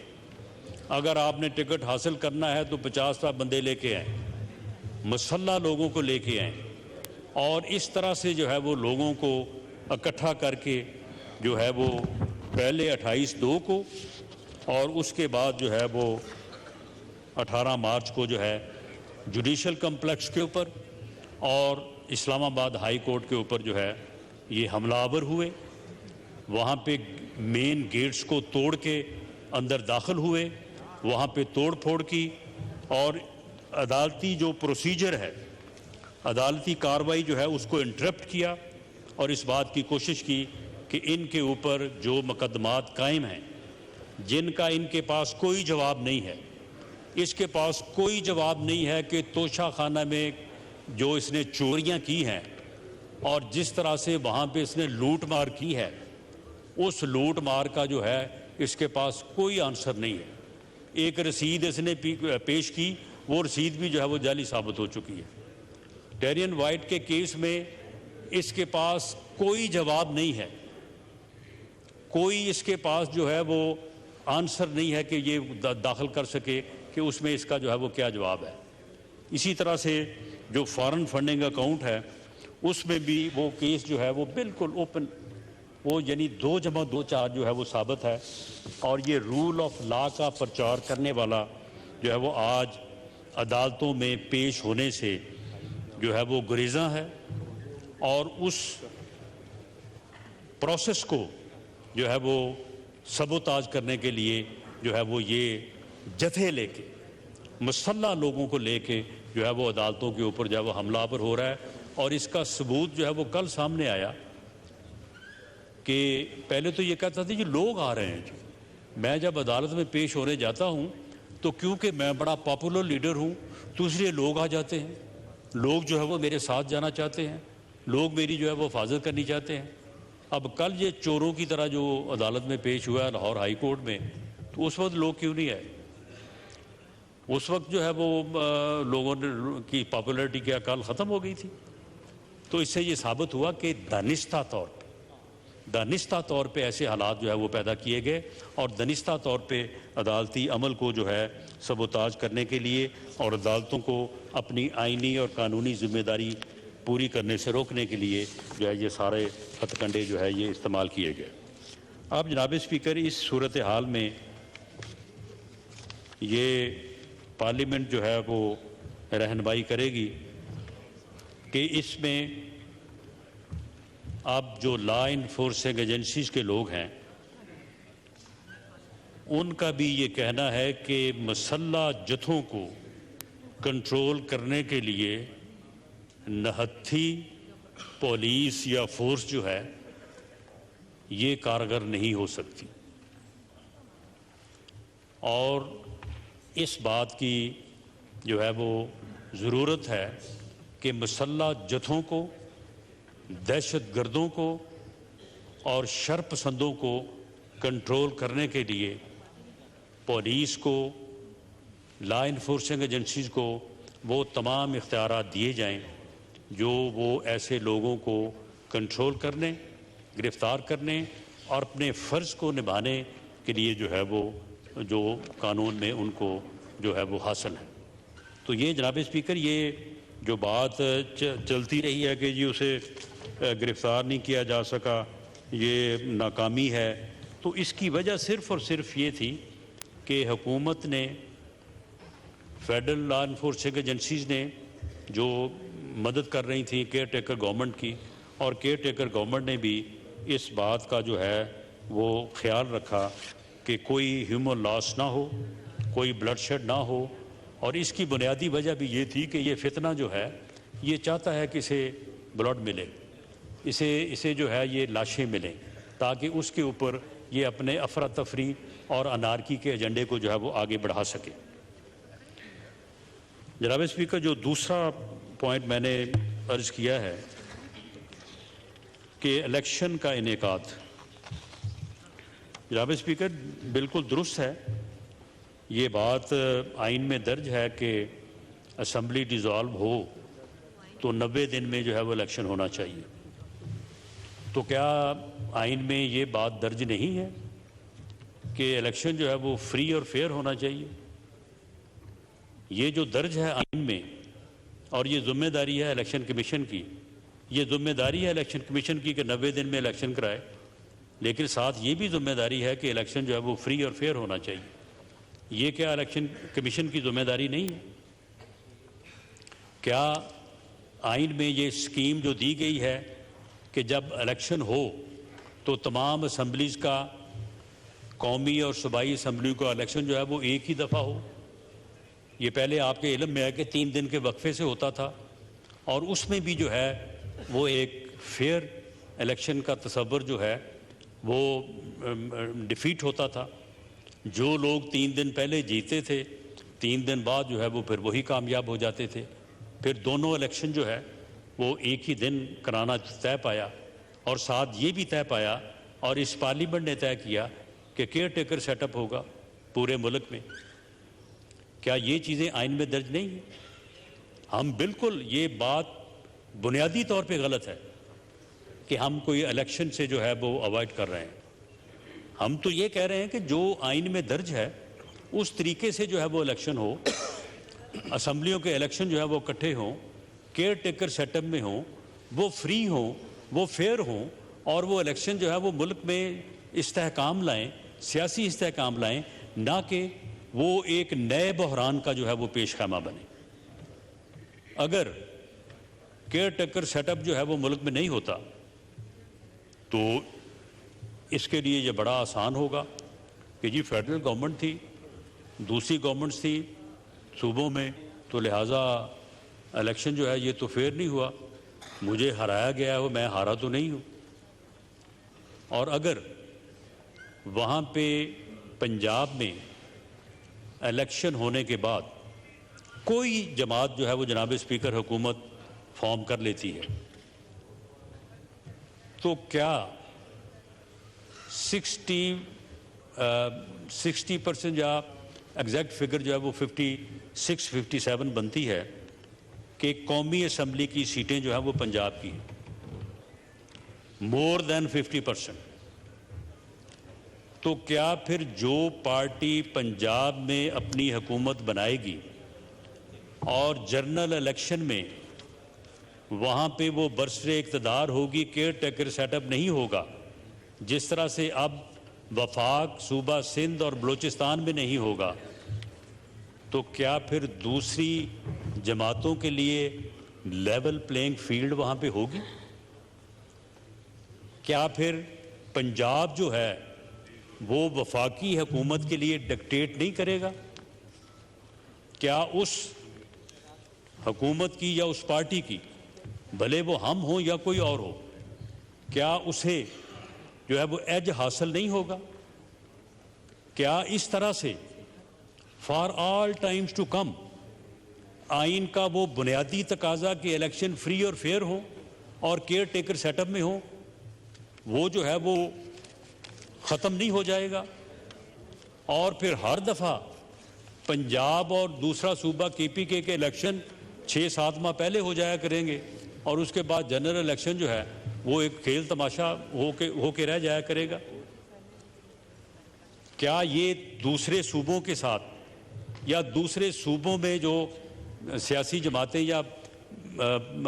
अगर आपने टिकट हासिल करना है तो 50 बंदे लेके आए, मुसल्ला लोगों को लेके आए, और इस तरह से जो है वो लोगों को इकट्ठा करके जो है वो पहले 28/2 को और उसके बाद जो है वो 18 मार्च को जो है जुडिशल कम्प्लेक्स के ऊपर और इस्लामाबाद हाई कोर्ट के ऊपर जो है ये हमलावर हुए। वहाँ पे मेन गेट्स को तोड़ के अंदर दाखिल हुए, वहाँ पे तोड़ फोड़ की, और अदालती जो प्रोसीजर है, अदालती कार्रवाई जो है उसको इंटरप्ट किया, और इस बात की कोशिश की कि इनके ऊपर जो मुकदमात कायम हैं, जिनका इनके पास कोई जवाब नहीं है, इसके पास कोई जवाब नहीं है कि तोशा खाना में जो इसने चोरियां की हैं और जिस तरह से वहाँ पे इसने लूट मार की है, उस लूट मार का जो है इसके पास कोई आंसर नहीं है। एक रसीद इसने पेश की, वो रसीद भी जो है वो जाली साबित हो चुकी है। टेरियन वाइट के केस में इसके पास कोई जवाब नहीं है, कोई इसके पास जो है वो आंसर नहीं है कि ये दाखिल कर सके कि उसमें इसका जो है वो क्या जवाब है। इसी तरह से जो फॉरेन फंडिंग अकाउंट है उसमें भी वो केस जो है वो बिल्कुल ओपन, वो यानी 2+2=4 जो है वो साबित है। और ये रूल ऑफ लॉ का प्रचार करने वाला जो है वो आज अदालतों में पेश होने से जो है वो गुरेज़ा है और उस प्रोसेस को जो है वो सबोताज करने के लिए जो है वो ये जत्थे लेके, मुसल्लह लोगों को लेके जो है वो अदालतों के ऊपर जो है वो हमलावर हो रहा है। और इसका सबूत जो है वो कल सामने आया कि पहले तो ये कहता था जी लोग आ रहे हैं। मैं जब अदालत में पेश होने जाता हूँ तो क्योंकि मैं बड़ा पॉपुलर लीडर हूँ तो इसलिए लोग आ जाते हैं, लोग जो है वो मेरे साथ जाना चाहते हैं, लोग मेरी जो है वो हिफाजत करनी चाहते हैं। अब कल ये चोरों की तरह जो अदालत में पेश हुआ है लाहौर हाई कोर्ट में, तो उस वक्त लोग क्यों नहीं आए? उस वक्त जो है वो लोगों की पॉपुलैरिटी क्या कल ख़त्म हो गई थी। तो इससे ये साबित हुआ कि दानिस्ता तौर पे ऐसे हालात जो है वो पैदा किए गए और दानिस्ता तौर पे अदालती अमल को जो है सबोताज करने के लिए और अदालतों को अपनी आइनी और कानूनी जिम्मेदारी पूरी करने से रोकने के लिए जो है ये सारे हथकंडे जो है ये इस्तेमाल किए गए। अब जनाब स्पीकर, इस सूरत हाल में ये पार्लियामेंट जो है वो रहनुमाई करेगी कि इसमें अब जो लॉ इन्फोर्सिंग एजेंसीज के लोग हैं उनका भी ये कहना है कि मसल्ला जत्थों को कंट्रोल करने के लिए नहत्थी पुलिस या फोर्स जो है ये कारगर नहीं हो सकती। और इस बात की जो है वो ज़रूरत है कि मसल्ला जत्थों को, दहशतगर्दों को और शर पसंदों को कंट्रोल करने के लिए पुलिस को, लॉ इन्फोर्सिंग एजेंसीज को वो तमाम इख्तियारात दिए जाएं जो वो ऐसे लोगों को कंट्रोल करने, गिरफ़्तार करने और अपने फ़र्ज़ को निभाने के लिए जो है वो जो कानून में उनको जो है वो हासिल है। तो ये जनाब स्पीकर, ये जो बात चलती रही है कि जी उसे गिरफ़्तार नहीं किया जा सका, ये नाकामी है, तो इसकी वजह सिर्फ़ और सिर्फ ये थी कि हुकूमत ने, फेडरल लॉ इन्फोर्सिंग एजेंसीज़ ने जो मदद कर रही थी केयर टेकर गवर्नमेंट की, और केयर टेकर गवर्नमेंट ने भी इस बात का जो है वो ख्याल रखा कि कोई ह्यूमन लॉस ना हो, कोई ब्लड शेड ना हो। और इसकी बुनियादी वजह भी ये थी कि ये फितना जो है ये चाहता है कि इसे ब्लड मिले, इसे जो है ये लाशें मिलें, ताकि उसके ऊपर ये अपने अफरा तफरी और अनारकी के एजेंडे को जो है वो आगे बढ़ा सके। जनाब स्पीकर, जो दूसरा पॉइंट मैंने अर्ज किया है कि इलेक्शन का इनेकाद, जनाब स्पीकर बिल्कुल दुरुस्त है, ये बात आइन में दर्ज है कि असम्बली डिज़ोल्व हो तो 90 दिन में जो है वो इलेक्शन होना चाहिए। तो क्या आइन में ये बात दर्ज नहीं है कि इलेक्शन जो है वो फ्री और फेयर होना चाहिए? ये जो दर्ज है आइन में, और ये जिम्मेदारी है इलेक्शन कमीशन की, ये जिम्मेदारी है इलेक्शन कमीशन की कि 90 दिन में इलेक्शन कराए, लेकिन साथ ये भी जिम्मेदारी है कि इलेक्शन जो है वो फ्री और फेयर होना चाहिए। ये क्या इलेक्शन कमीशन की जिम्मेदारी नहीं है? क्या आइन में ये स्कीम जो दी गई है कि जब इलेक्शन हो तो तमाम असम्बलीज़ का, कौमी और सूबाई असम्बली का इलेक्शन जो है वो एक ही दफ़ा हो? ये पहले आपके इल्म में है कि 3 दिन के वक्फे से होता था, और उसमें भी जो है वो एक फेयर इलेक्शन का तसव्वुर जो है वो डिफीट होता था। जो लोग 3 दिन पहले जीते थे, 3 दिन बाद जो है वो फिर वही कामयाब हो जाते थे। फिर दोनों इलेक्शन जो है वो एक ही दिन कराना तय पाया, और साथ ये भी तय पाया और इस पार्लियामेंट ने तय किया कि केयर टेकर सेटअप होगा पूरे मुल्क में। क्या ये चीज़ें आइन में दर्ज नहीं हैं? हम बिल्कुल, ये बात बुनियादी तौर पे गलत है कि हम कोई इलेक्शन से जो है वो अवॉइड कर रहे हैं। हम तो ये कह रहे हैं कि जो आइन में दर्ज है उस तरीके से जो है वो इलेक्शन हो, असम्बलियों के इलेक्शन जो है वो इकट्ठे हों, केयर टेकर सेटअप में हों, वो फ्री हों, वो फेयर हों, और वो इलेक्शन जो है वो मुल्क में इस्तेहकाम लाएं, सियासी इस्तेहकाम लाएं, ना कि वो एक नए बहरान का जो है वो पेश खामा बने। अगर केयर टेकर सेटअप जो है वो मुल्क में नहीं होता तो इसके लिए ये बड़ा आसान होगा कि जी फेडरल गवर्नमेंट थी, दूसरी गवर्नमेंट्स थी सूबों में, तो लिहाजा इलेक्शन जो है ये तो फेयर नहीं हुआ, मुझे हराया गया हो, मैं हारा तो नहीं हूँ। और अगर वहाँ पे पंजाब में इलेक्शन होने के बाद कोई जमात जो है वो जनाब स्पीकर हुकूमत फॉर्म कर लेती है, तो क्या 60% या एग्जैक्ट फिगर जो है वो 56-57 बनती है कि कौमी असम्बली की सीटें जो है वो पंजाब की हैं, मोर देन 50%। तो क्या फिर जो पार्टी पंजाब में अपनी हुकूमत बनाएगी और जनरल इलेक्शन में वहाँ पे वो बरसरे इक़्तिदार होगी, केयर टेकर सेटअप नहीं होगा, जिस तरह से अब वफाक सूबा सिंध और बलूचिस्तान में नहीं होगा, तो क्या फिर दूसरी जमातों के लिए लेवल प्लेइंग फील्ड वहाँ पे होगी? क्या फिर पंजाब जो है वो वफाकी हुकूमत के लिए डिक्टेट नहीं करेगा? क्या उस हुकूमत की या उस पार्टी की, भले वो हम हों या कोई और हो, क्या उसे जो है वो एज हासिल नहीं होगा? क्या इस तरह से for all times to come आइन का वो बुनियादी तकाजा कि इलेक्शन फ्री और फेयर हो और केयर टेकर सेटअप में हो, वो जो है वो ख़त्म नहीं हो जाएगा? और फिर हर दफ़ा पंजाब और दूसरा सूबा KPK के इलेक्शन 6-7 माह पहले हो जाया करेंगे और उसके बाद जनरल इलेक्शन जो है वो एक खेल तमाशा होके रह जाया करेगा? क्या ये दूसरे सूबों के साथ या दूसरे सूबों में जो सियासी जमातें या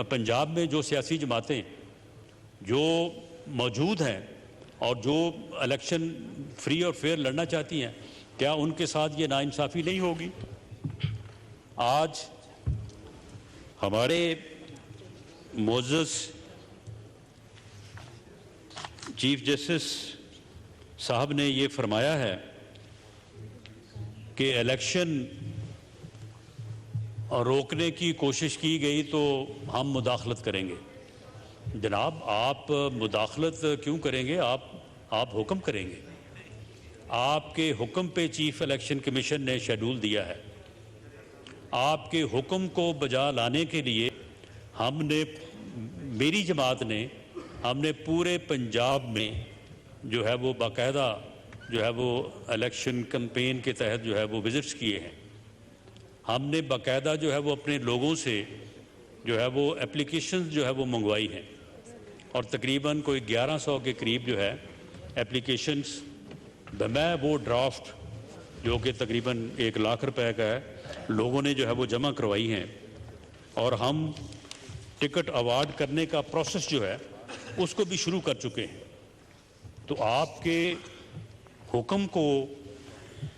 पंजाब में जो सियासी जमातें जो मौजूद हैं और जो इलेक्शन फ्री और फेयर लड़ना चाहती हैं, क्या उनके साथ ये नाइंसाफ़ी नहीं होगी? आज हमारे मोअज़्ज़ज़ चीफ जस्टिस साहब ने ये फरमाया है कि इलेक्शन रोकने की कोशिश की गई तो हम मुदाखलत करेंगे। जनाब, आप मुदाखलत क्यों करेंगे? आप हुक्म करेंगे। आपके हुक्म पे चीफ इलेक्शन कमीशन ने शेड्यूल दिया है। आपके हुक्म को बजा लाने के लिए मेरी जमात ने हमने पूरे पंजाब में जो है वो बाकायदा जो है वो इलेक्शन कैंपेन के तहत जो है वो विजिट्स किए हैं। हमने बाकायदा जो है वो अपने लोगों से जो है वो एप्लीकेशंस जो है वो मंगवाई हैं और तकरीबन कोई 1100 के करीब जो है एप्लीकेशंस मैं वो ड्राफ्ट जो कि तकरीबन 1 लाख रुपए का है, लोगों ने जो है वो जमा करवाई हैं और हम टिकट अवार्ड करने का प्रोसेस जो है उसको भी शुरू कर चुके हैं। तो आपके हुक्म को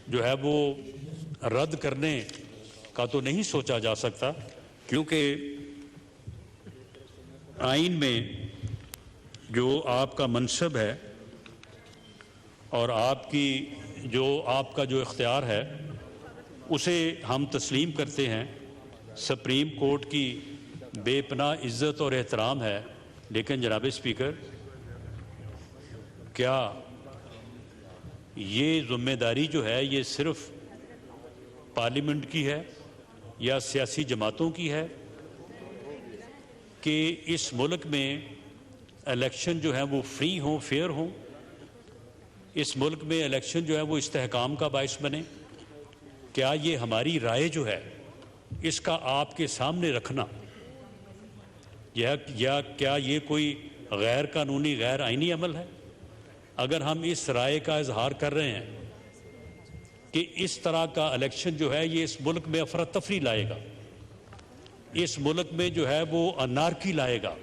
जो है वो रद्द करने का तो नहीं सोचा जा सकता, क्योंकि आइन में जो आपका मनसब है और आपका जो इख्तियार है उसे हम तस्लीम करते हैं। सुप्रीम कोर्ट की बेपनाह इज़्ज़त और एहतराम है, लेकिन जनाब स्पीकर, क्या ये ज़िम्मेदारी जो है ये सिर्फ पार्लियामेंट की है या सियासी जमातों की है कि इस मुल्क में इलेक्शन जो है वो फ्री हों, फेयर हों, इस मुल्क में इलेक्शन जो है वो इस्तेहकाम का बाइस बने? क्या ये हमारी राय जो है इसका आपके सामने रखना या क्या ये कोई गैर कानूनी गैर आईनी अमल है? अगर हम इस राय का इजहार कर रहे हैं कि इस तरह का इलेक्शन जो है ये इस मुल्क में अफरा तफरी लाएगा, इस मुल्क में जो है वो अनारकी लाएगा,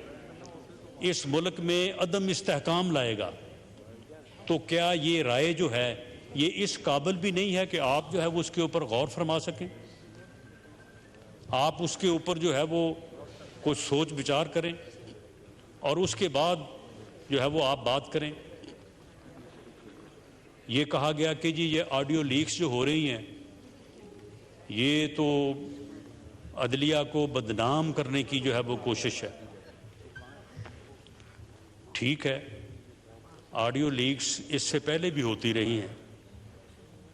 इस मुल्क में अदम इस्तेहकाम लाएगा, तो क्या ये राय जो है ये इस काबिल भी नहीं है कि आप जो है वो उसके ऊपर गौर फरमा सकें, आप उसके ऊपर जो है वो कुछ सोच विचार करें और उसके बाद जो है वो आप बात करें? ये कहा गया कि जी ये ऑडियो लीक्स जो हो रही हैं ये तो अदलिया को बदनाम करने की जो है वो कोशिश है। ठीक है, ऑडियो लीक्स इससे पहले भी होती रही हैं।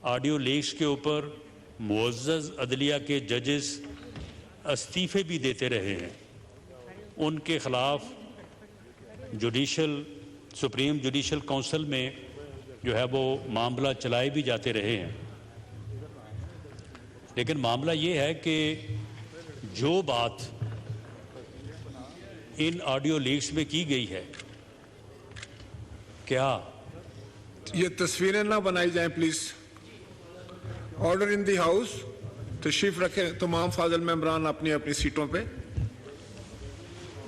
ऑडियो लीक्स के ऊपर मुअज़्ज़ज़ अदलिया के जजेस इस्तीफ़े भी देते रहे हैं, उनके ख़िलाफ़ सुप्रीम जुडिशल काउंसिल में जो है वो मामला चलाए भी जाते रहे हैं। लेकिन मामला ये है कि जो बात इन ऑडियो लीक्स में की गई है, क्या ये तस्वीरें ना बनाई जाएं please. Order in the house. तशरीफ रखें तमाम फाजिल मेंबरान अपनी अपनी सीटों पे।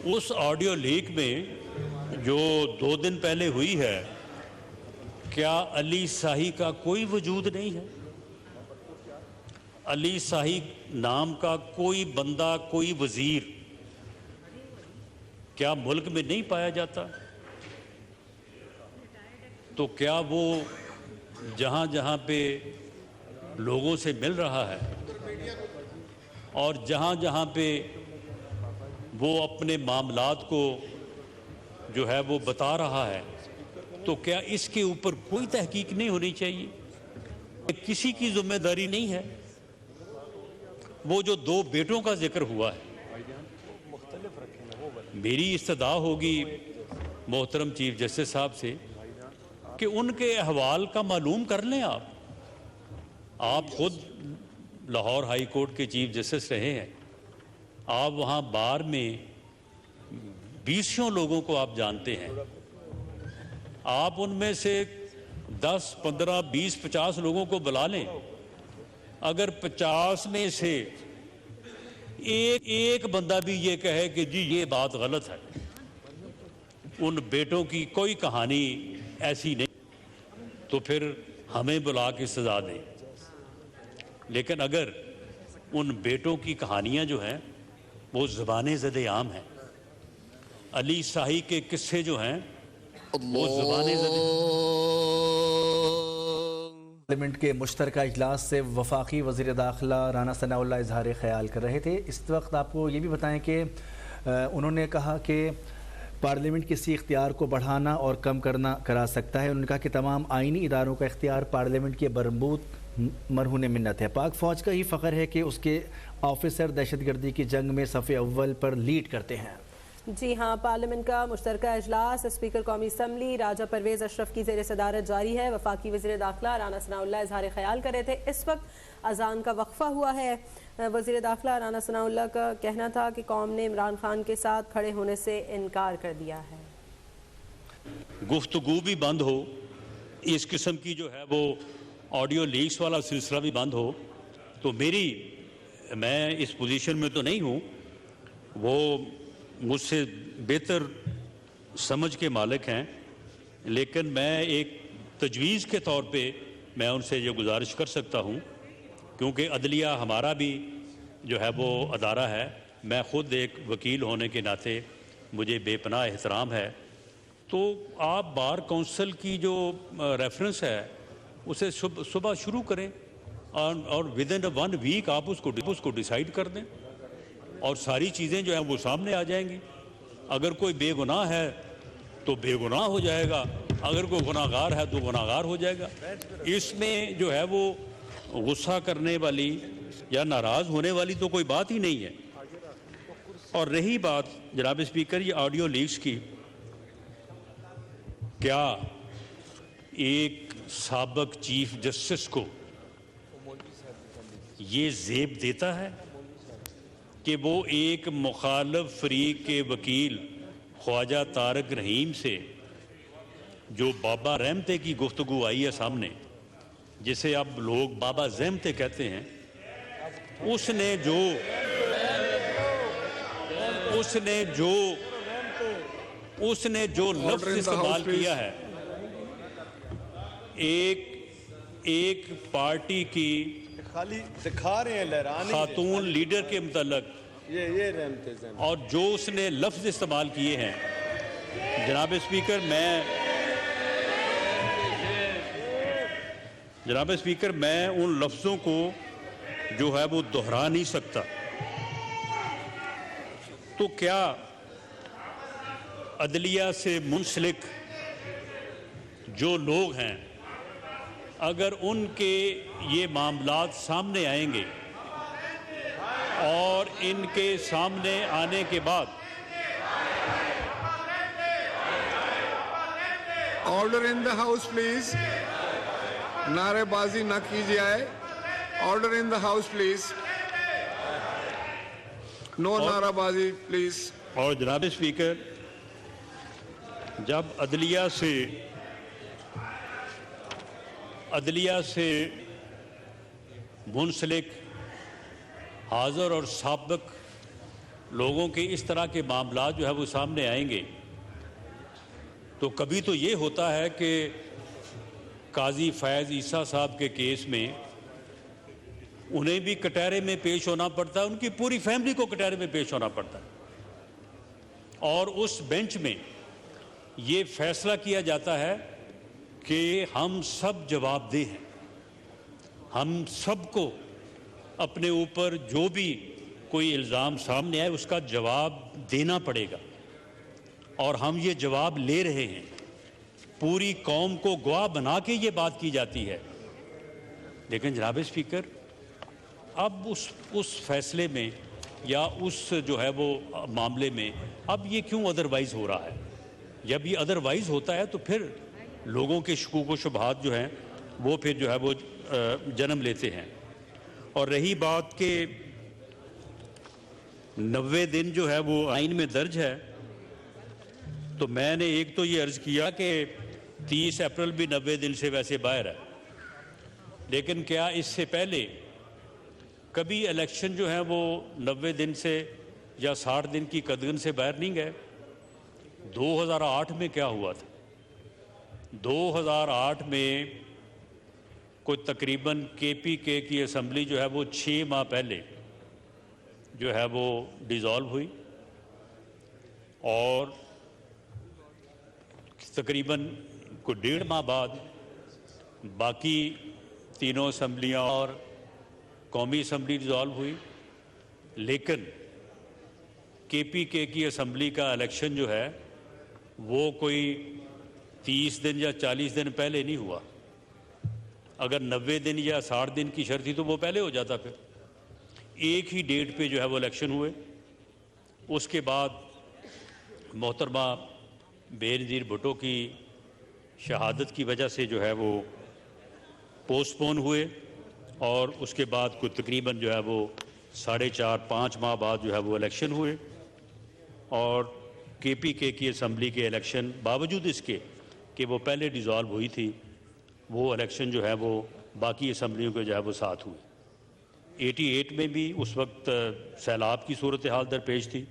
उस ऑडियो लीक में जो 2 दिन पहले हुई है, क्या अली शाही का कोई वजूद नहीं है? अली शाही नाम का कोई बंदा, कोई वजीर क्या मुल्क में नहीं पाया जाता? तो क्या वो जहां जहां पे लोगों से मिल रहा है और जहां जहां पे वो अपने मामलात को जो है वो बता रहा है, तो क्या इसके ऊपर कोई तहकीक नहीं होनी चाहिए? किसी की जिम्मेदारी नहीं है। वो जो 2 बेटों का जिक्र हुआ है, मेरी इस्तदा होगी मोहतरम चीफ जस्टिस साहब से कि उनके अहवाल का मालूम कर लें। आप खुद लाहौर हाई कोर्ट के चीफ जस्टिस रहे हैं, आप वहाँ बार में 20 लोगों को आप जानते हैं। आप उनमें से 10, 15, 20, 50 लोगों को बुला लें। अगर 50 में से एक बंदा भी ये कहे कि जी ये बात गलत है, उन बेटों की कोई कहानी ऐसी नहीं, तो फिर हमें बुला के सजा दें। लेकिन अगर उन बेटों की कहानियां जो हैं वो ज़बाने ज़दे आम हैं, अली शाही के किस्से जो हैं वो ज़बाने ज़दे। पार्लियामेंट के मुश्तरका इजलास से वफाकी वज़ीर दाखिला राना सनाउल्लाह इजहार ख्याल कर रहे थे। इस वक्त आपको ये भी बताएं कि उन्होंने कहा कि पार्लियामेंट किसी इख्तियार को बढ़ाना और कम करना करा सकता है। उन्होंने कहा कि तमाम आइनी इदारों का इख्तियार पार्लियामेंट के बरमूद मरहून मिन्नत है। पाक फ़ौज का ही फ़ख्र है कि उसके ऑफिसर दहशतगर्दी की जंग में सफ़े अव्वल पर लीड करते हैं। जी हाँ, पार्लियामेंट का मुश्तरका इजलास स्पीकर कौमी असम्बली राजा परवेज अशरफ की ज़ेर सदारत जारी है। वफाकी वज़ीर दाखिला राना सनाउल्लाह इजहार ख्याल कर रहे थे। इस वक्त अजान का वक्फा हुआ है। वज़ीर दाखिला राना सनाउल्लाह का कहना था कि कौम ने इमरान खान के साथ खड़े होने से इनकार कर दिया है। गुफ्तगू भी बंद हो, इस किस्म की जो है वो ऑडियो लीक्स वाला सिलसिला भी बंद हो, तो मैं इस पोजीशन में तो नहीं हूँ, वो मुझसे बेहतर समझ के मालिक हैं, लेकिन मैं एक तजवीज़ के तौर पे मैं उनसे ये गुजारिश कर सकता हूँ, क्योंकि अदलिया हमारा भी जो है वो अदारा है। मैं ख़ुद एक वकील होने के नाते मुझे बेपनाह एहतराम है। तो आप बार काउंसिल की जो रेफरेंस है उसे सुबह शुरू करें और विद इन 1 वीक आप उसको डिसाइड कर दें और सारी चीज़ें जो हैं वो सामने आ जाएंगी। अगर कोई बेगुनाह है तो बेगुनाह हो जाएगा, अगर कोई गुनाहगार है तो गुनाहगार हो जाएगा। इसमें जो है वो गुस्सा करने वाली या नाराज़ होने वाली तो कोई बात ही नहीं है। और रही बात जनाब स्पीकर ये ऑडियो लीक्स की, क्या एक साबिक चीफ जस्टिस को ये ज़ेब देता है कि वो एक मुखालिफ फरीक के वकील ख्वाजा तारक रहीम से जो बाबा रहमते की गुफ्तगू आई है सामने, जिसे अब लोग बाबा ज़हमते कहते हैं, उसने जो लफ्ज़ इस्तेमाल किया है एक पार्टी की खाली दिखा रहे हैं लहराने खातून लीडर के मुतल्लक, ये रहमते और जो उसने लफ्ज़ इस्तेमाल किए हैं, जनाब स्पीकर मैं उन लफ्ज़ों को जो है वो दोहरा नहीं सकता। तो क्या अदलिया से मुंसलिक जो लोग हैं, अगर उनके ये मामलात सामने आएंगे और इनके सामने आने के बाद order in the house please, नारेबाजी ना कीजिए। Order in the house please, no नाराबाजी प्लीज। और जनाब स्पीकर, जब अदलिया से मुंसलिक हाज़िर और साबिक लोगों के इस तरह के मामला जो है वो सामने आएंगे, तो कभी तो ये होता है कि काजी फैज़ ईसा साहब के केस में उन्हें भी कटहरे में पेश होना पड़ता है, उनकी पूरी फैमिली को कटहरे में पेश होना पड़ता है, और उस बेंच में ये फैसला किया जाता है कि हम सब जवाबदेह हैं, हम सबको अपने ऊपर जो भी कोई इल्ज़ाम सामने आए उसका जवाब देना पड़ेगा, और हम ये जवाब ले रहे हैं। पूरी कौम को गवाह बना के ये बात की जाती है। लेकिन जनाब स्पीकर, अब उस फैसले में या उस जो है वो मामले में अब ये क्यों अदरवाइज़ हो रहा है? जब ये अदरवाइज़ होता है तो फिर लोगों के शकूक व शुबहात जो हैं वो फिर जो है वो जन्म लेते हैं। और रही बात के 90 दिन जो है वो आइन में दर्ज है, तो मैंने एक तो ये अर्ज़ किया कि 30 अप्रैल भी 90 दिन से वैसे बाहर है, लेकिन क्या इससे पहले कभी इलेक्शन जो है वो 90 दिन से या 60 दिन की कदगन से बाहर नहीं गए? 2008 में क्या हुआ था? 2008 में कोई तकरीबन KPK की असम्बली जो है वो 6 माह पहले जो है वो डिज़ोल्व हुई, और तकरीबन कोई 1.5 माह बाद बाकी तीनों असम्बलियाँ और कौमी असम्बली डिज़ोल्व हुई। लेकिन KPK की असम्बली का इलेक्शन जो है वो कोई 30 दिन या 40 दिन पहले नहीं हुआ। अगर 90 दिन या 60 दिन की शर्त थी तो वो पहले हो जाता। फिर एक ही डेट पे जो है वो इलेक्शन हुए। उसके बाद मोहतरमा बेनज़ीर भुट्टो की शहादत की वजह से जो है वो पोस्टपोन हुए, और उसके बाद कुछ तकरीबन जो है वो 4.5-5 माह बाद जो है वो इलेक्शन हुए। और KPK की असम्बली के इलेक्शन बावजूद इसके कि वो पहले डिज़ोल्व हुई थी, वो इलेक्शन जो है वो बाकी असम्बलियों के जो है वो साथ हुए। 88 में भी उस वक्त सैलाब की सूरत हाल दरपेश थी,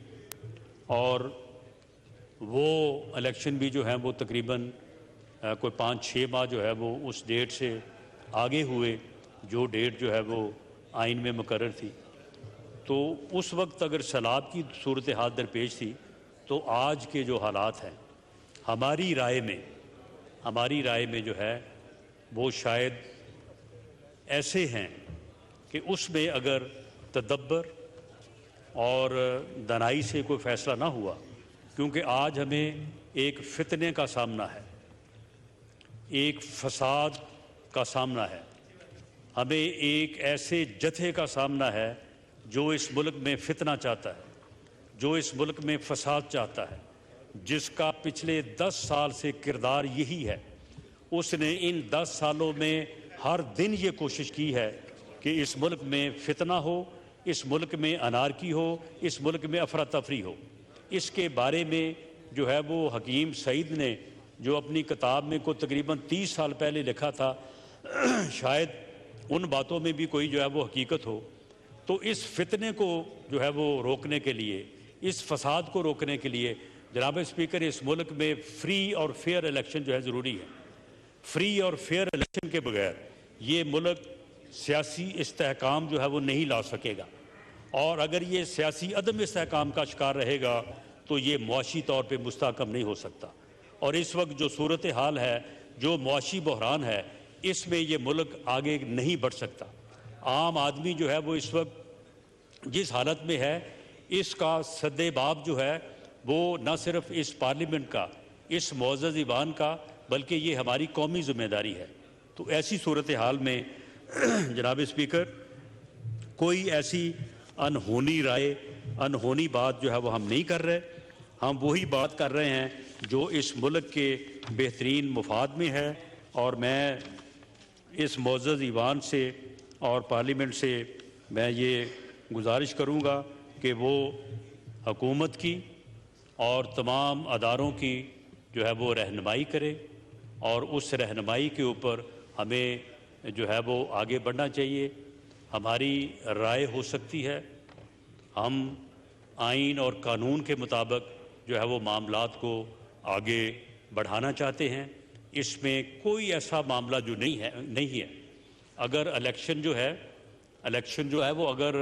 और वो इलेक्शन भी जो है वो तकरीबन कोई 5-6 माह जो है वो उस डेट से आगे हुए जो डेट जो है वो आइन में मुकर्रर थी। तो उस वक्त अगर सैलाब की सूरत हाल दरपेश थी, तो आज के जो हालात हैं हमारी राय में जो है वो शायद ऐसे हैं कि उसमें अगर तदब्बर और दनाई से कोई फ़ैसला ना हुआ, क्योंकि आज हमें एक फितने का सामना है, एक फसाद का सामना है, हमें एक ऐसे जथे का सामना है जो इस मुल्क में फितना चाहता है, जो इस मुल्क में फसाद चाहता है, जिसका पिछले 10 साल से किरदार यही है। उसने इन 10 सालों में हर दिन ये कोशिश की है कि इस मुल्क में फितना हो, इस मुल्क में अनारकी हो, इस मुल्क में अफरा तफरी हो। इसके बारे में जो है वो हकीम सईद ने जो अपनी किताब में को तकरीबन 30 साल पहले लिखा था, शायद उन बातों में भी कोई जो है वो हकीकत हो। तो इस फितने को जो है वो रोकने के लिए, इस फसाद को रोकने के लिए जनाब स्पीकर, इस मुल्क में फ्री और फेयर इलेक्शन जो है ज़रूरी है। फ्री और फेयर इलेक्शन के बगैर ये मुल्क सियासी इस्तेहकाम जो है वो नहीं ला सकेगा, और अगर ये सियासी अदम इस्तेहकाम का शिकार रहेगा तो ये मुआशी तौर पे मुस्तहकम नहीं हो सकता। और इस वक्त जो सूरत हाल है, जो मुआशी बहरान है, इसमें ये मुल्क आगे नहीं बढ़ सकता। आम आदमी जो है वो इस वक्त जिस हालत में है, इसका सद्देबाब जो है वो न सिर्फ इस पार्लियामेंट का, इस मुअज़्ज़ज़ ईवान का, बल्कि ये हमारी कौमी ज़िम्मेदारी है। तो ऐसी सूरत हाल में जनाब स्पीकर, कोई ऐसी अनहोनी राय, अनहोनी बात जो है वो हम नहीं कर रहे। हम वही बात कर रहे हैं जो इस मुल्क के बेहतरीन मुफाद में है। और मैं इस मुअज़्ज़ज़ ईवान से और पार्लियामेंट से मैं ये गुजारिश करूँगा कि वो हुकूमत की और तमाम अदारों की जो है वो रहनुमाई करे, और उस रहनुमाई के ऊपर हमें जो है वो आगे बढ़ना चाहिए। हमारी राय हो सकती है, हम आइन और कानून के मुताबिक जो है वो मामलात को आगे बढ़ाना चाहते हैं। इसमें कोई ऐसा मामला जो नहीं है। अगर इलेक्शन जो है वो अगर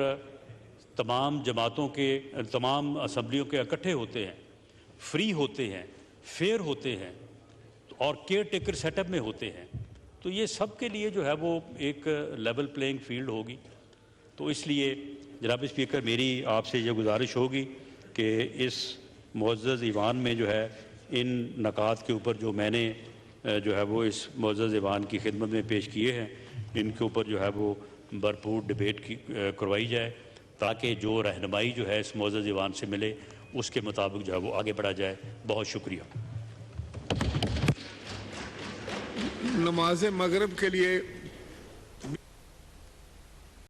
तमाम जमातों के, तमाम असम्बलियों के इकट्ठे होते हैं, फ्री होते हैं, फेयर होते हैं और केयर टेकर सेटअप में होते हैं, तो ये सब के लिए जो है वो एक लेवल प्लेइंग फील्ड होगी। तो इसलिए जनाब स्पीकर, मेरी आपसे ये गुजारिश होगी कि इस मुअज़्ज़ज़ ईवान में जो है इन नकात के ऊपर जो मैंने जो है वो इस मुअज़्ज़ज़ ईवान की खिदमत में पेश किए हैं, इनके ऊपर जो है वो भरपूर डिबेट करवाई जाए, ताकि जो रहनुमाई जो है इस मुअज़्ज़ज़ ईवान से मिले उसके मुताबिक जो है वो आगे बढ़ा जाए। बहुत शुक्रिया। नमाज मगरिब के लिए